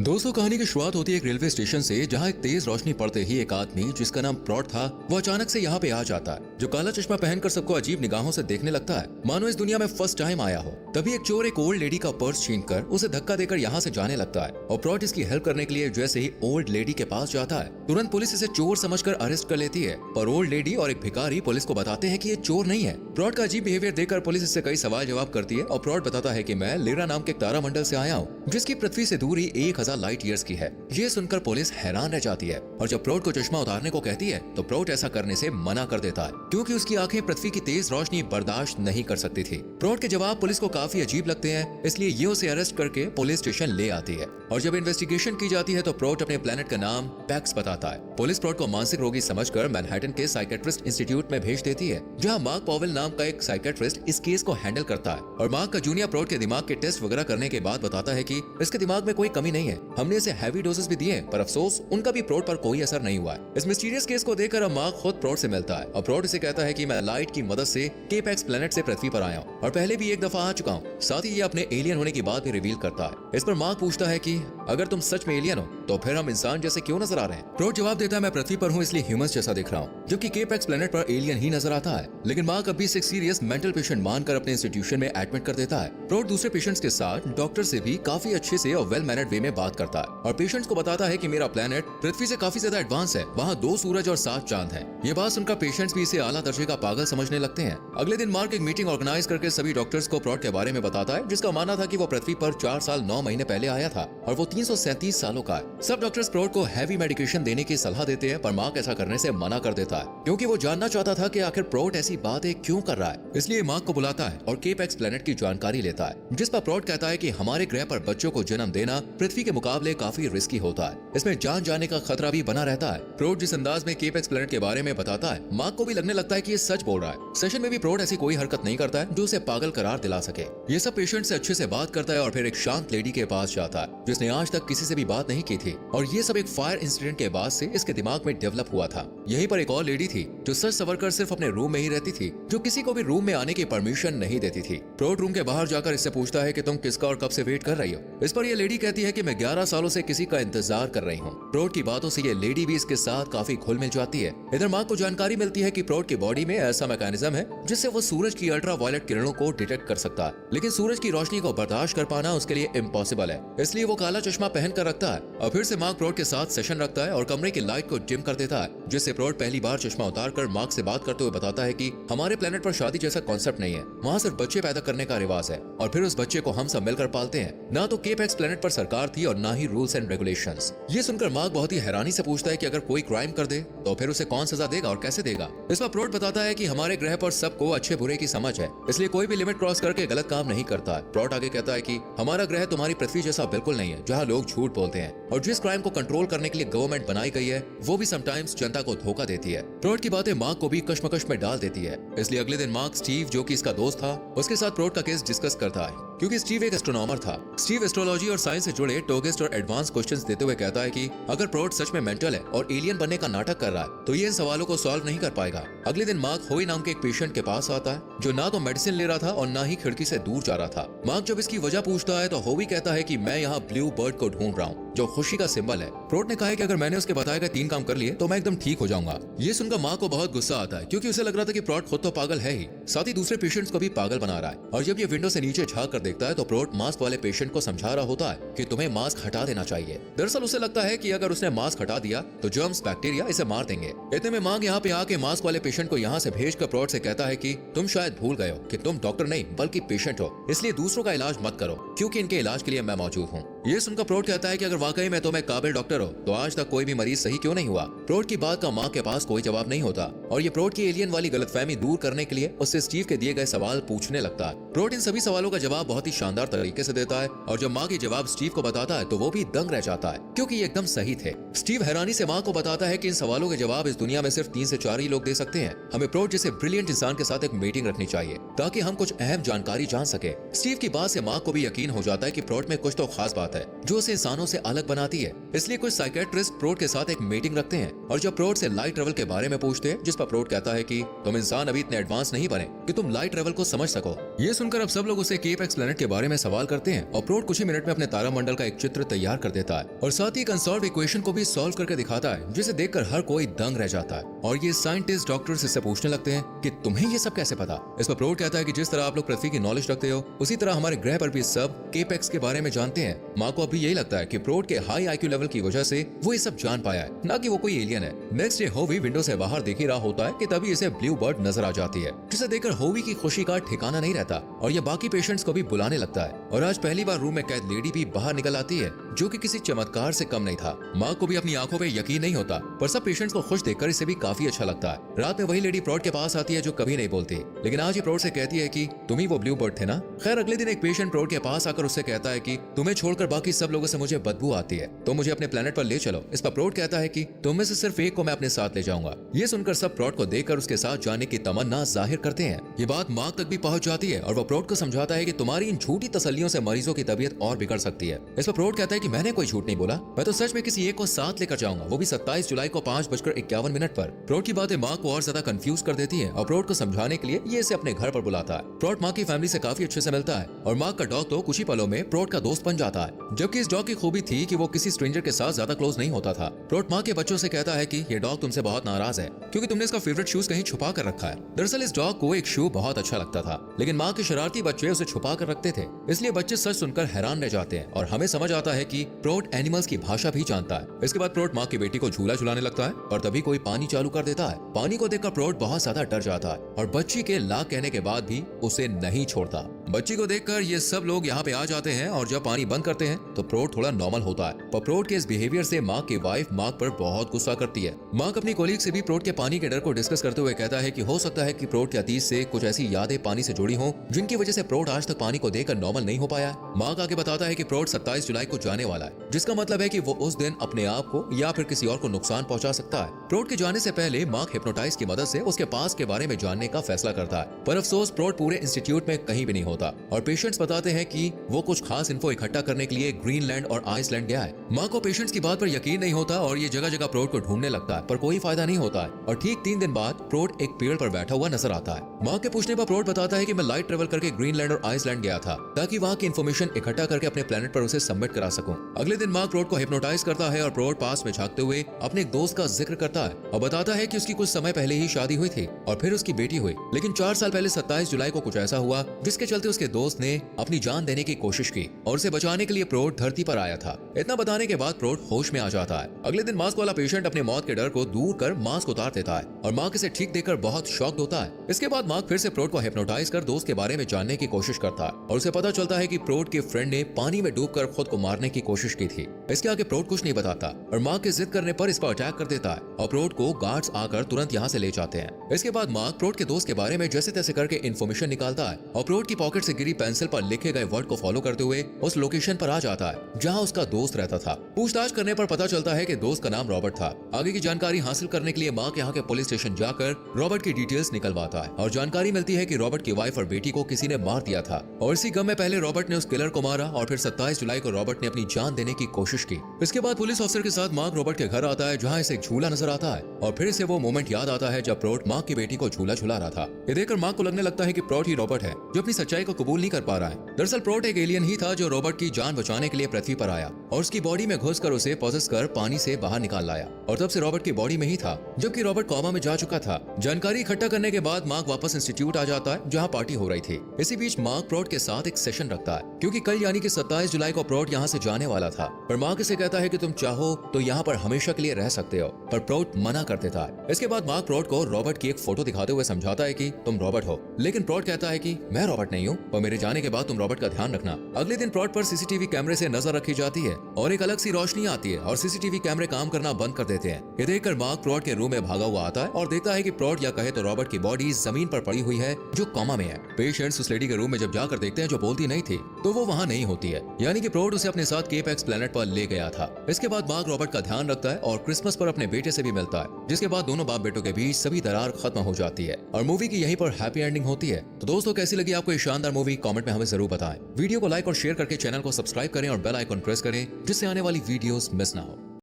दोस्तों, कहानी की शुरुआत होती है एक रेलवे स्टेशन से, जहां एक तेज रोशनी पड़ते ही एक आदमी जिसका नाम प्रॉट था वो अचानक से यहाँ पे आ जाता है। जो काला चश्मा पहनकर सबको अजीब निगाहों से देखने लगता है, मानो इस दुनिया में फर्स्ट टाइम आया हो। तभी एक चोर एक ओल्ड लेडी का पर्स छीनकर उसे धक्का देकर यहाँ से जाने लगता है और प्रॉट इसकी हेल्प करने के लिए जैसे ही ओल्ड लेडी के पास जाता है, तुरंत पुलिस इसे चोर समझकर अरेस्ट कर लेती है। पर ओल्ड लेडी और एक भिखारी पुलिस को बताते हैं कि ये चोर नहीं है। प्रॉट का अजीब बिहेवियर देखकर पुलिस इससे कई सवाल जवाब करती है और प्रॉट बताता है कि मैं लेरा नाम के तारामंडल से आया हूँ, जिसकी पृथ्वी से दूरी 1000 लाइट ईयर्स की है। ये सुनकर पुलिस हैरान रह जाती है और जब प्रॉट को चश्मा उतारने को कहती है तो प्रॉट ऐसा करने से मना कर देता है, क्योंकि उसकी आंखें पृथ्वी की तेज रोशनी बर्दाश्त नहीं कर सकती थी। प्रॉट के जवाब पुलिस को काफी अजीब लगते हैं, इसलिए ये उसे अरेस्ट करके पुलिस स्टेशन ले आती है और जब इन्वेस्टिगेशन की जाती है तो प्रॉट अपने प्लेनेट का नाम पैक्स बताता है। पुलिस प्रॉट को मानसिक रोगी समझकर मैनहट्टन के साइकेट्रिस्ट इंस्टीट्यूट में भेज देती है, जहां मार्क पॉवेल नाम का एक साइकेट्रिस्ट इस केस को हैंडल करता है और मार्क का जूनियर प्रॉट के दिमाग के टेस्ट वगैरह करने के बाद बताता है कि इसके दिमाग में कोई कमी नहीं है। हमने इसे हैवी डोजेस भी दिए, पर अफसोस उनका भी प्रॉट पर कोई असर नहीं हुआ है। इस मिस्टीरियस केस को देखकर अब मार्क खुद प्रॉट से मिलता है और प्रॉट इसे कहता है कि मैं लाइट की मदद से केपेक्स प्लेनेट से पृथ्वी पर आया हूँ और पहले भी एक दफा आ चुका हूँ। साथ ही ये अपने एलियन होने की बात भी रिवील करता है। इस पर मार्क पूछता है कि अगर तुम सच में एलियन हो तो फिर हम इंसान जैसे क्यों नजर आ रहे हैं। प्रॉट जवाब देता है मैं पृथ्वी पर हूँ इसलिए ह्यूमंस जैसा दिख रहा हूँ, जबकि केपेक्स प्लेनेट पर एलियन ही नजर आता है। लेकिन मार्क अभी से सीरियस मेंटल पेशेंट मानकर अपने इंस्टीट्यूशन में एडमिट कर देता है। प्रॉट दूसरे पेशेंट्स के साथ डॉक्टर से भी काफी अच्छे से और वेल मैनर्ड वे में बात करता है और पेशेंट्स को बताता है कि मेरा प्लेनेट पृथ्वी से काफी ज्यादा एडवांस है, वहाँ 2 सूरज और 7 चांद हैं। ये बात सुनकर पेशेंट्स भी इसे आला दर्जे का पागल समझने लगते हैं। अगले दिन मार्क एक मीटिंग ऑर्गेनाइज करके सभी डॉक्टर्स को प्रॉट के बारे में बताता है, जिसका मानना था कि वो पृथ्वी पर 4 साल 9 महीने पहले आया था और वो 337 सालों का है। सब डॉक्टर्स प्रॉट को हैवी मेडिकेशन देने की सलाह देते हैं, पर मार्क ऐसा करने से मना कर देता है, क्योंकि वो जानना चाहता था कि आखिर प्रॉट ऐसी बातें क्यों कर रहा है। इसलिए मार्क को बुलाता है और केपेक्स प्लेनेट की जानकारी लेता है, जिस पर प्रॉट कहता है कि हमारे ग्रह पर बच्चों को जन्म देना पृथ्वी के मुकाबले काफी रिस्की होता है, इसमें जान जाने का खतरा भी बना रहता है। प्रॉट जिस अंदाज में केपेक्स प्लेनेट के बारे में बताता है, मार्क को भी लगने लगता है कि ये सच बोल रहा है। सेशन में भी प्रॉट ऐसी कोई हरकत नहीं करता है जो उसे पागल करार दिला सके। ये सब पेशेंट से अच्छे से बात करता है और फिर एक शांत लेडी के पास जाता है, जिसने आज तक किसी से भी बात नहीं की थी और ये सब एक फायर इंसिडेंट के बाद से इसके दिमाग में डेवलप हुआ था। यहीं पर एक और लेडी थी जो सच सवरकर सिर्फ अपने रूम में ही रहती थी, जो किसी को भी रूम में आने की परमिशन नहीं देती थी। प्रॉट रूम के बाहर जाकर इससे पूछता है कि तुम किसका और कब से वेट कर रही हो। इस पर यह लेडी कहती है कि मैं 11 सालों से किसी का इंतजार कर रही हूँ। प्रॉट की बातों से ये लेडी भी इसके साथ काफी घुल मिल जाती है। इधर मार्क को जानकारी मिलती है कि प्रॉट की बॉडी में ऐसा मैकेनिज्म है जिससे वो सूरज की अल्ट्रावायलेट किरणों को डिटेक्ट कर सकता है, लेकिन सूरज की रोशनी को बर्दाश्त कर पाना उसके लिए इम्पॉसिबल है। इसलिए वो काला चश्मा पहन कर रखता है और फिर से मार्क प्रॉट के साथ सेशन रखता है और कमरे की लाइट को डिम कर देता है, जिससे प्रॉट पहली बार चश्मा उतारकर मार्क से बात करते हुए बताता है कि हमारे प्लेनेट पर शादी जैसा कॉन्सेप्ट नहीं है, वहाँ सिर्फ बच्चे पैदा करने का रिवाज है और फिर उस बच्चे को हम सब मिलकर पालते हैं। ना तो केपेक्स प्लेनेट पर सरकार थी और ना ही रूल्स एंड रेगुलेशंस। ये सुनकर मार्क बहुत ही हैरानी से पूछता है कि अगर कोई क्राइम कर दे तो फिर उसे कौन सजा देगा और कैसे देगा। इस पर प्रॉट बताता है कि हमारे ग्रह पर सबको अच्छे बुरे की समझ है, इसलिए कोई भी लिमिट क्रॉस करके गलत काम नहीं करता है। प्रॉट आगे कहता है कि हमारा ग्रह तुम्हारी पृथ्वी जैसा बिल्कुल नहीं है, जहाँ लोग झूठ बोलते हैं और जिस क्राइम को कंट्रोल करने के लिए गवर्नमेंट बनाई गई है वो भी समटाइम्स जनता को धोखा देती है। प्रॉट की बातें मार्क को भी कश्मकश में डाल देती है, इसलिए अगले दिन मार्क स्टीव, जो कि इसका दोस्त था, उसके साथ प्रॉट का केस डिस्कस करता है, क्योंकि स्टीव एक एस्ट्रोनॉमर था। स्टीव एस्ट्रोलॉजी और साइंस से जुड़े टोगेस्ट और एडवांस क्वेश्चंस देते हुए कहता है कि अगर प्रॉट सच में मेंटल है और एलियन बनने का नाटक कर रहा है तो ये इन सवालों को सॉल्व नहीं कर पाएगा। अगले दिन मार्क होई नाम के एक पेशेंट के पास आता है, जो ना तो मेडिसिन ले रहा था और ना ही खिड़की से दूर जा रहा था। मार्क जब इसकी वजह पूछता है तो होवी कहता है कि मैं यहाँ ब्लू बर्ड को ढूंढ रहा हूँ, जो खुशी का सिंबल है। प्रॉट ने कहा है कि अगर मैंने उसके बताए गए 3 काम कर लिए तो मैं एकदम ठीक हो जाऊंगा। ये सुनकर मार्क को बहुत गुस्सा आता है, क्योंकि उसे लग रहा था कि प्रॉट खुद तो पागल है ही, साथ ही दूसरे पेशेंट्स को भी पागल बना रहा है। और जब ये विंडो से नीचे झांक कर देखता है तो प्रॉट मास्क वाले पेशेंट को समझा रहा होता है कि तुम्हें मास्क हटा देना चाहिए। दरअसल उसे लगता है कि अगर उसने मास्क हटा दिया तो जर्म्स बैक्टीरिया इसे मार देंगे। इतने में मार्क यहाँ पे आके मास्क वाले पेशेंट को यहाँ से भेजकर प्रॉट से कहता है कि तुम शायद भूल गए हो कि तुम डॉक्टर नहीं बल्कि पेशेंट हो, इसलिए दूसरों का इलाज मत करो, क्योंकि इनके इलाज के लिए मैं मौजूद हूँ। ये सुनकर प्रॉट कहता है कि अगर वाकई में तुम एक काबिल डॉक्टर हो तो आज तक कोई भी मरीज सही क्यों नहीं हुआ। प्रॉट की बात का मार्क के पास कोई जवाब नहीं होता और ये प्रॉट की एलियन वाली गलतफहमी दूर करने के लिए उससे स्टीव के दिए गए सवाल पूछने लगता है। प्रॉट इन सभी सवालों का जवाब बहुत ही शानदार तरीके से देता है और जब मार्क ये जवाब स्टीव को बताता है तो वो भी दंग रह जाता है, क्योंकि ये एकदम सही थे। स्टीव हैरानी से मार्क को बताता है कि इन सवालों के जवाब इस दुनिया में सिर्फ 3 से 4 ही लोग दे सकते हैं। हमें प्रॉट जैसे ब्रिलियंट इंसान के साथ एक मीटिंग रखनी चाहिए ताकि हम कुछ अहम जानकारी जान सके। स्टीव की बात से मार्क को भी यकीन हो जाता है कि प्रॉट में कुछ तो खास बात बात है जो उसे इंसानों से अलग बनाती है। इसलिए कुछ साइकेट्रिस्ट प्रोट के साथ एक मीटिंग रखते हैं और जब प्रोट से लाइट ट्रेवल के बारे में पूछते हैं, जिस पर प्रोट कहता है कि तुम इंसान अभी इतने एडवांस नहीं बने कि तुम लाइट ट्रेवल को समझ सको। ये सुनकर अब सब लोग उसे केपेक्स प्लैनेट के बारे में सवाल करते हैं और प्रोट कुछ ही मिनट में अपने तारामंडल का एक चित्र तैयार कर देता है और साथ ही अनसॉल्व्ड इक्वेशन को भी सॉल्व करके दिखाता है, जिसे देखकर हर कोई दंग रह जाता है। और ये साइंटिस्ट डॉक्टर्स इससे पूछने लगते हैं कि तुम्हें ये सब कैसे पता। इस पर प्रोट कहता है कि जिस तरह आप लोग पृथ्वी की नॉलेज रखते हो उसी तरह हमारे ग्रह पर भी सब केपेक्स के बारे में जानते हैं। माँ को अभी यही लगता है कि प्रोट के हाई आईक्यू लेवल की वजह से वो ये सब जान पाया है, ना कि वो कोई एलियन है। नेक्स्ट डे होवी विंडो से बाहर देख ही रहा होता है कि तभी इसे ब्लू बर्ड नजर आ जाती है, जिसे देखकर होवी की खुशी का ठिकाना नहीं रहता और ये बाकी पेशेंट्स को भी बुलाने लगता है। और आज पहली बार रूम में कैद लेडी भी बाहर निकल आती है, जो कि किसी चमत्कार से कम नहीं था। माँ को भी अपनी आंखों पे यकीन नहीं होता, पर सब पेशेंट्स को खुश देखकर इसे भी काफी अच्छा लगता है। रात में वही लेडी प्रोट के पास आती है जो कभी नहीं बोलती, लेकिन आज ये प्रोट से कहती है कि तुम ही वो ब्लू बर्ड थे ना। खैर अगले दिन एक पेशेंट प्रोट के पास आकर उससे कहता है कि तुम्हें छोड़कर बाकी सब लोगों से मुझे बदबू आती है, तो मुझे अपने प्लेनेट पर ले चलो। इस पर प्रोट कहता है कि तुम में से सिर्फ एक को मैं अपने साथ ले जाऊंगा। ये सुनकर सब प्रोट को देखकर उसके साथ जाने की तमन्ना जाहिर करते हैं। ये बात माँ तक भी पहुंच जाती है और वो प्रोट को समझाता है कि तुम्हारी इन झूठी तसल्लियों से मरीजों की तबीयत और बिगड़ सकती है। इस पर प्रोट कहता है कि मैंने कोई झूठ नहीं बोला, मैं तो सच में किसी एक को साथ लेकर जाऊंगा, वो भी 27 जुलाई को 5:51 पर। प्रोट की बातें माँ को और ज्यादा कंफ्यूज कर देती है और प्रोट को समझाने के लिए ये इसे अपने घर पर बुलाता है। प्रोट माँ की फैमिली से काफी अच्छे से मिलता है और माँ का डॉग तो कुछ ही पलों में प्रोट का दोस्त बन जाता है। जबकि इस डॉग की खूबी थी कि वो किसी स्ट्रेंजर के साथ ज्यादा क्लोज नहीं होता था। प्रोट माँ के बच्चों से कहता है कि ये डॉग तुमसे बहुत नाराज है क्योंकि तुमने इसका फेवरेट शूज कहीं छुपा कर रखा है। दरअसल इस डॉग को एक शू बहुत अच्छा लगता था, लेकिन माँ के शरारती बच्चे उसे छुपा कर रखते थे, इसलिए बच्चे सच सुनकर हैरान रह जाते हैं और हमें समझ आता है कि प्रोट एनिमल्स की भाषा भी जानता है। इसके बाद प्रोट माँ की बेटी को झूला झुलाने लगता है और तभी कोई पानी चालू कर देता है। पानी को देखकर प्रोट बहुत ज्यादा डर जाता है और बच्ची के लाख कहने के बाद भी उसे नहीं छोड़ता। बच्ची को देखकर ये सब लोग यहाँ पे आ जाते हैं और जब पानी बंद करते हैं तो प्रोट थोड़ा नॉर्मल होता है। पर प्रोट के इस बिहेवियर से माँ की वाइफ मार्क पर बहुत गुस्सा करती है। मार्क अपनी कोलीग से भी प्रोट के पानी के डर को डिस्कस करते हुए कहता है कि हो सकता है कि प्रोट के अतीत से कुछ ऐसी यादें पानी से जुड़ी हों जिनकी वजह से प्रोट आज तक पानी को देखकर नॉर्मल नहीं हो पाया। मार्क आगे बताता है कि प्रोट 27 जुलाई को जाने वाला है, जिसका मतलब है कि वो उस दिन अपने आप को या फिर किसी और को नुकसान पहुंचा सकता है। प्रोट के जाने से पहले मार्क हिप्नोटाइज की मदद से उसके पास के बारे में जानने का फैसला करता है, पर अफसोस प्रोट पूरे इंस्टीट्यूट में कहीं भी नहीं होता और पेशेंट्स बताते हैं कि वो कुछ खास इन्फो इकट्ठा करने के लिए ग्रीनलैंड और आइसलैंड गया है। माँ को पेशेंट्स की बात पर यकीन नहीं होता और ये जगह जगह प्रोट को ढूंढने लगता है, पर कोई फायदा नहीं होता है। और ठीक 3 दिन बाद प्रोट एक पेड़ पर बैठा हुआ नजर आता है। माँ के पूछने पर प्रोट बताता है कि मैं लाइट ट्रेवल करके ग्रीनलैंड और आइसलैंड गया था ताकि वहाँ की इन्फॉर्मेशन इकट्ठा करके अपने प्लेनेट पर उसे सबमिट करा सकूं। अगले दिन मार्क प्रोट को हिप्नोटाइज करता है और प्रोट पास में झांकते हुए अपने एक दोस्त का जिक्र करता है और बताता है कि उसकी कुछ समय पहले ही शादी हुई थी और फिर उसकी बेटी हुई, लेकिन 4 साल पहले 27 जुलाई को कुछ ऐसा हुआ जिसके चलते उसके दोस्त ने अपनी जान देने की कोशिश की और उसे बचाने के लिए प्रोट धरती पर आया था। इतना बताने के बाद प्रोट होश में आ जाता है। अगले दिन मास्क वाला पेशेंट अपने मौत के डर को दूर कर मास्क उतार देता है और मार्क इसे ठीक देखकर बहुत शॉक्ड होता है। इसके बाद मार्क फिर से प्रोट को हिप्नोटाइज कर दोस्त के बारे में जानने की कोशिश करता है और उसे पता चलता है कि प्रोट के फ्रेंड ने पानी में डूबकर खुद को मारने की कोशिश की थी। इसके आगे प्रोट कुछ नहीं बताता और मार्क के जिद करने पर इस पर अटैक कर देता है और प्रोट को गार्ड्स आकर तुरंत यहाँ से ले जाते हैं। इसके बाद मार्क प्रोट के दोस्त के बारे में जैसे तैसे करके इन्फॉर्मेशन निकालता है और प्रोट की पॉकेट से गिरी पेंसिल पर लिखे गए वर्ड को फॉलो करते हुए उस लोकेशन पर आ जाता है जहाँ उसका दोस्त रहता था। पूछताछ करने पर पता चलता है कि दोस्त का नाम रॉबर्ट था। आगे की जानकारी हासिल करने के लिए मार्क यहाँ के पुलिस स्टेशन जाकर रॉबर्ट की डिटेल्स निकलवाता है और जानकारी मिलती है कि रॉबर्ट की वाइफ और बेटी को किसी ने मार दिया था और इसी गम में पहले रॉबर्ट ने उस किलर को मारा और फिर 27 जुलाई को रॉबर्ट ने अपनी जान देने की कोशिश की। इसके बाद पुलिस ऑफिसर के साथ मार्क रॉबर्ट के घर आता है जहाँ इसे एक झूला नजर आता है और फिर इसे वो मोमेंट याद आता है जब प्रोट मार्क की बेटी को झूला झुला रहा था। ये देखकर मार्क को लगने लगता है कि प्रोट ही रॉबर्ट है जो अपनी सच्चाई को कबूल नहीं कर पा रहा है। दरअसल प्रोट एक एलियन ही था जो रॉबर्ट की जान बचाने के लिए पृथ्वी पर आया और उसकी बॉडी में घुसकर उसे पॉसेस कर पानी से बाहर निकाल लाया और तब से रॉबर्ट की बॉडी में ही था जबकि रॉबर्ट कोमा में जा चुका था। जानकारी इकट्ठा करने के बाद मार्क वापस इंस्टीट्यूट आ जाता है जहाँ पार्टी हो रही थी। इसी बीच मार्क प्रोट के साथ एक सेशन रखता है क्योंकि कल यानी कि 27 जुलाई को प्रोट यहाँ से जाने वाला था, पर मार्क इसे कहता है कि तुम चाहो तो यहाँ पर हमेशा के लिए रह सकते हो, पर प्रोट मना कर देता है। इसके बाद मार्क प्रोट को रॉबर्ट की एक फोटो दिखाते हुए समझाता है कि तुम रॉबर्ट हो, लेकिन प्रोट कहता है कि मैं रॉबर्ट नहीं हूँ और मेरे जाने के बाद तुम रॉबर्ट का ध्यान रखना। अगले दिन प्रोट पर सीसीटीवी कैमरे से नजर रखी जाती है और एक अलग सी रोशनी आती है और सीसीटीवी कैमरे काम करना बंद कर देते हैं। ये देखकर मार्क प्रोट के रूम में भागा हुआ आता है और देखता है कि प्रोट या कहे तो रॉबर्ट की बॉडी जमीन पर पड़ी हुई है जो कोमा में है। पेशेंट्स उस लेडी के रूम में जब जाकर देखते हैं जो बोलती नहीं थी, तो वो वहाँ नहीं होती है, यानी कि प्रोड उसे अपने साथ केप एक्स प्लेनेट पर ले गया था। इसके बाद बाघ रॉबर्ट का ध्यान रखता है और क्रिसमस पर अपने बेटे से भी मिलता है, जिसके बाद दोनों बाप बेटों के बीच सभी दरार खत्म हो जाती है और मूवी की यहीं पर हैप्पी एंडिंग होती है। तो दोस्तों, कैसी लगी आपको ये शानदार मूवी? कमेंट में हमें जरूर बताएं। वीडियो को लाइक और शेयर करके चैनल को सब्सक्राइब करें और बेल आइकन प्रेस करें, जिससे आने वाली वीडियोस मिस ना हो।